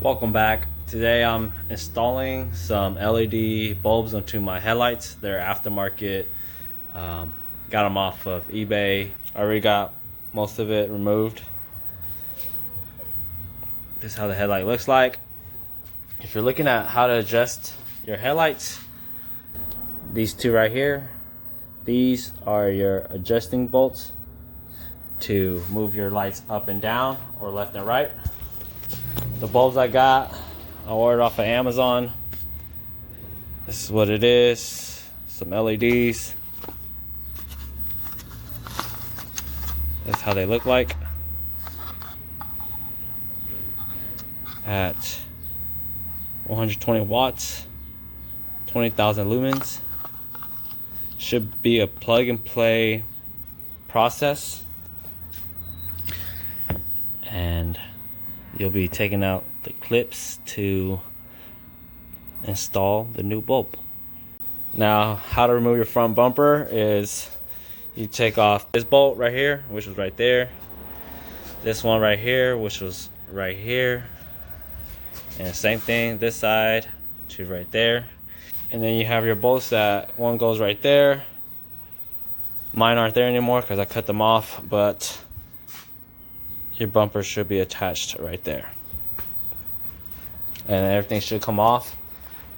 Welcome back. Today I'm installing some LED bulbs onto my headlights. They're aftermarket. Got them off of eBay. I already got most of it removed. This is how the headlight looks like. If you're looking at how to adjust your headlights, these two right here, these are your adjusting bolts to move your lights up and down or left and right. The bulbs I got, I ordered off of Amazon. This is what it is. Some LEDs. That's how they look like. At 120 watts, 20,000 lumens. Should be a plug and play process. And you'll be taking out the clips to install the new bulb. Now, how to remove your front bumper is you take off this bolt right here, which was right there, this one right here, which was right here, and same thing this side to right there. And then you have your bolts that one goes right there. Mine aren't there anymore because I cut them off, but your bumper should be attached right there, and everything should come off.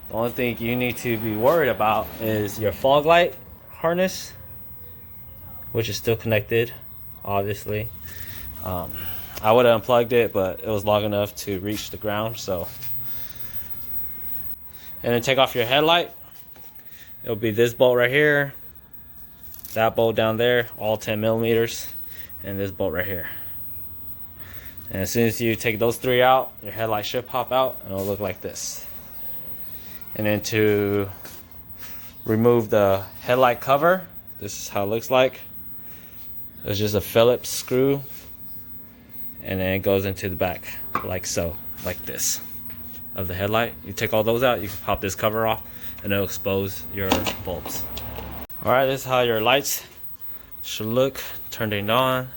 The only thing you need to be worried about is your fog light harness, which is still connected, obviously. I would have unplugged it, but it was long enough to reach the ground. So, and then take off your headlight. It'll be this bolt right here, that bolt down there, all 10 millimeters, and this bolt right here. And as soon as you take those three out, your headlight should pop out and it'll look like this. And then to remove the headlight cover, this is how it looks like. It's just a Phillips screw, and then it goes into the back like so, like this, of the headlight. You take all those out, you can pop this cover off and it'll expose your bulbs. Alright, this is how your lights should look turned on.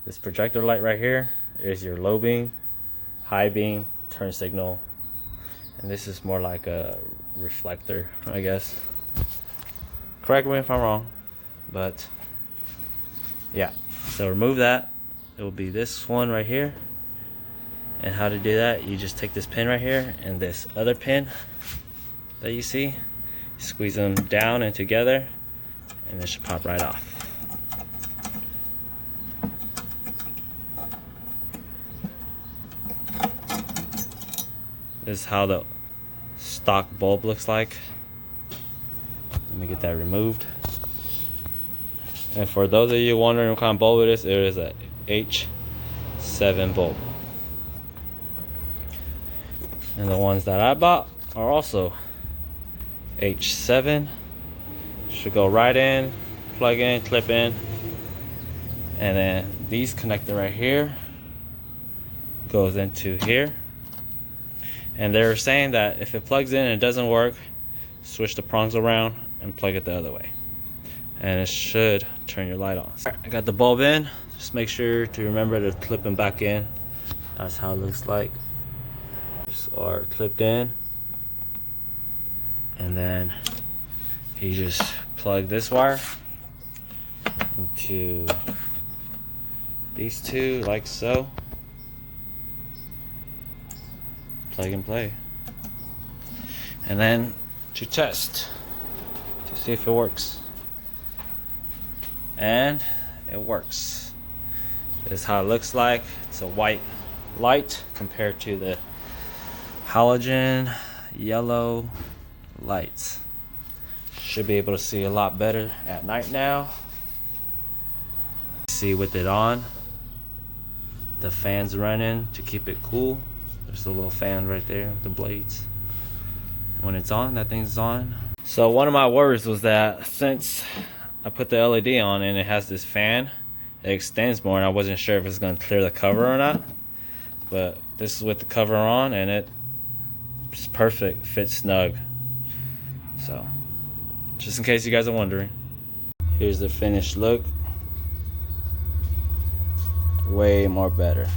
This projector light right here is your low beam, high beam, turn signal, and this is more like a reflector, I guess. Correct me if I'm wrong, but yeah. So remove that. It will be this one right here. And how to do that, you just take this pin right here and this other pin that you see, squeeze them down and together, and it should pop right off. This is how the stock bulb looks like. Let me get that removed. And for those of you wondering what kind of bulb it is a H7 bulb. And the ones that I bought are also H7. Should go right in, plug in, clip in. And then these connector right here goes into here. And they're saying that if it plugs in and it doesn't work, switch the prongs around and plug it the other way, and it should turn your light on. Right, I got the bulb in. Just make sure to remember to clip them back in. That's how it looks like. Are clipped in, and then you just plug this wire into these two like so. Plug and play, and then to test to see if it works, and it works. This is how it looks like. It's a white light compared to the halogen yellow lights. Should be able to see a lot better at night now. See with it on, the fan's running to keep it cool. There's a little fan right there with the blades. And when it's on, that thing's on. So one of my worries was that since I put the LED on and it has this fan, it extends more, and I wasn't sure if it's going to clear the cover or not. But this is with the cover on, and it's perfect, fits snug. So just in case you guys are wondering, here's the finished look. Way more better.